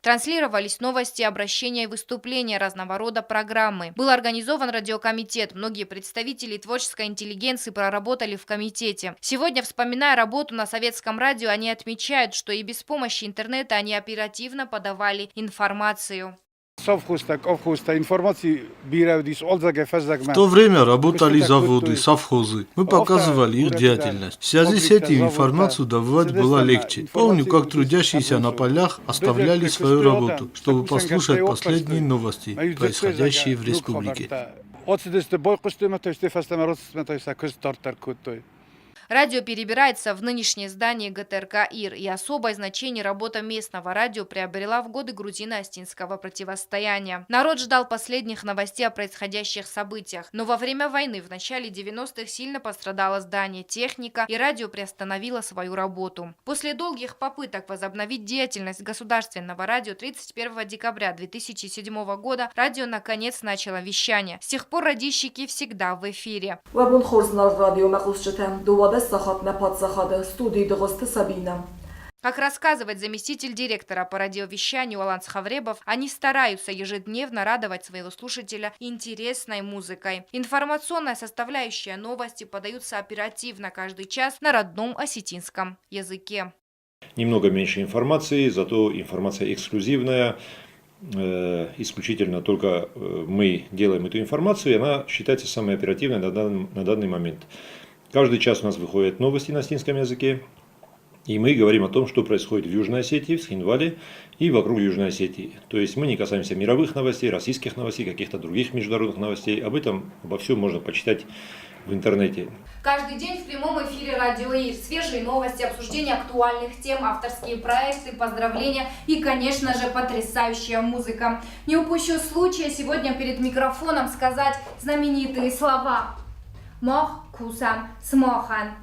Транслировались новости, обращения и выступления, разного рода программы. Был организован радиокомитет. Многие представители творческой интеллигенции проработали в комитете. Сегодня, вспоминая работу на советском радио, они отмечают, что и без помощи интернета они оперативно подавали информацию. В то время работали заводы, совхозы. Мы показывали их деятельность. В связи с этим информацию давать было легче. Помню, как трудящиеся на полях оставляли свою работу, чтобы послушать последние новости, происходящие в республике. Радио перебирается в нынешнее здание ГТРК ИР, и особое значение работа местного радио приобрела в годы грузино-остинского противостояния. Народ ждал последних новостей о происходящих событиях, но во время войны в начале 90-х сильно пострадало здание, техника, и радио приостановило свою работу. После долгих попыток возобновить деятельность государственного радио 31 декабря 2007 года радио наконец начало вещание. С тех пор радищики всегда в эфире. Как рассказывает заместитель директора по радиовещанию Аланс Хавребов, они стараются ежедневно радовать своего слушателя интересной музыкой. Информационная составляющая новости подаются оперативно каждый час на родном осетинском языке. Немного меньше информации, зато информация эксклюзивная. Исключительно только мы делаем эту информацию, и она считается самой оперативной на данный момент. Каждый час у нас выходят новости на остинском языке, и мы говорим о том, что происходит в Южной Осетии, в Схинвале и вокруг Южной Осетии. То есть мы не касаемся мировых новостей, российских новостей, каких-то других международных новостей. Обо всем можно почитать в интернете. Каждый день в прямом эфире радио ИР. Свежие новости, обсуждение актуальных тем, авторские проекты, поздравления и, конечно же, потрясающая музыка. Не упущу случая сегодня перед микрофоном сказать знаменитые слова. Мох, кусан, смохан.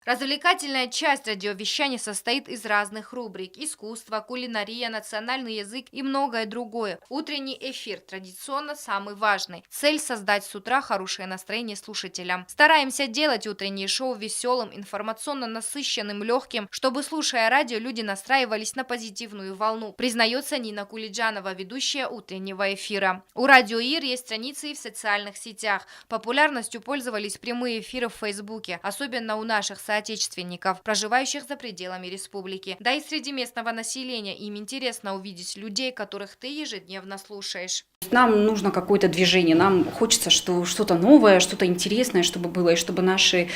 Развлекательная часть радиовещания состоит из разных рубрик: искусство, кулинария, национальный язык и многое другое. Утренний эфир традиционно самый важный. Цель – создать с утра хорошее настроение слушателям. Стараемся делать утреннее шоу веселым, информационно насыщенным, легким, чтобы, слушая радио, люди настраивались на позитивную волну, признается Нина Кулиджанова, ведущая утреннего эфира. У радио ИР есть страницы и в социальных сетях. Популярностью пользовались прямые эфиры в Фейсбуке, особенно у наших соотечественников, проживающих за пределами республики. Да и среди местного населения им интересно увидеть людей, которых ты ежедневно слушаешь. Нам нужно какое-то движение, нам хочется что-то новое, что-то интересное, чтобы было, и чтобы наши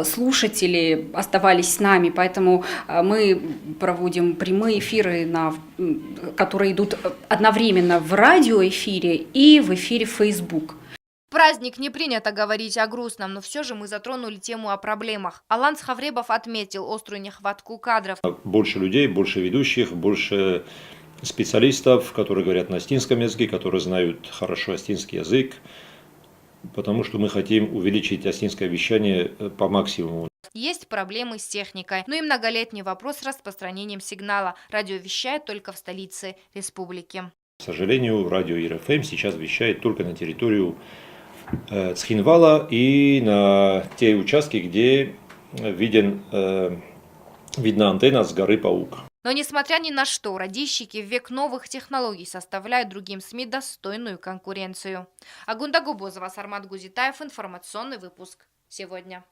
слушатели оставались с нами. Поэтому мы проводим прямые эфиры, которые идут одновременно в радиоэфире и в эфире Facebook. В праздник не принято говорить о грустном, но все же мы затронули тему о проблемах. Аланс Хавребов отметил острую нехватку кадров. Больше людей, больше ведущих, больше специалистов, которые говорят на остинском языке, которые знают хорошо остинский язык, потому что мы хотим увеличить остинское вещание по максимуму. Есть проблемы с техникой, но и многолетний вопрос с распространением сигнала. Радио вещает только в столице республики. К сожалению, радио ИР-ФМ сейчас вещает только на территорию Схинвала и на те участки, где видна антенна с горы Паук. Но несмотря ни на что, радищики в век новых технологий составляют другим СМИ достойную конкуренцию. Агунда Губозова, Сармат Гузитаев, информационный выпуск сегодня.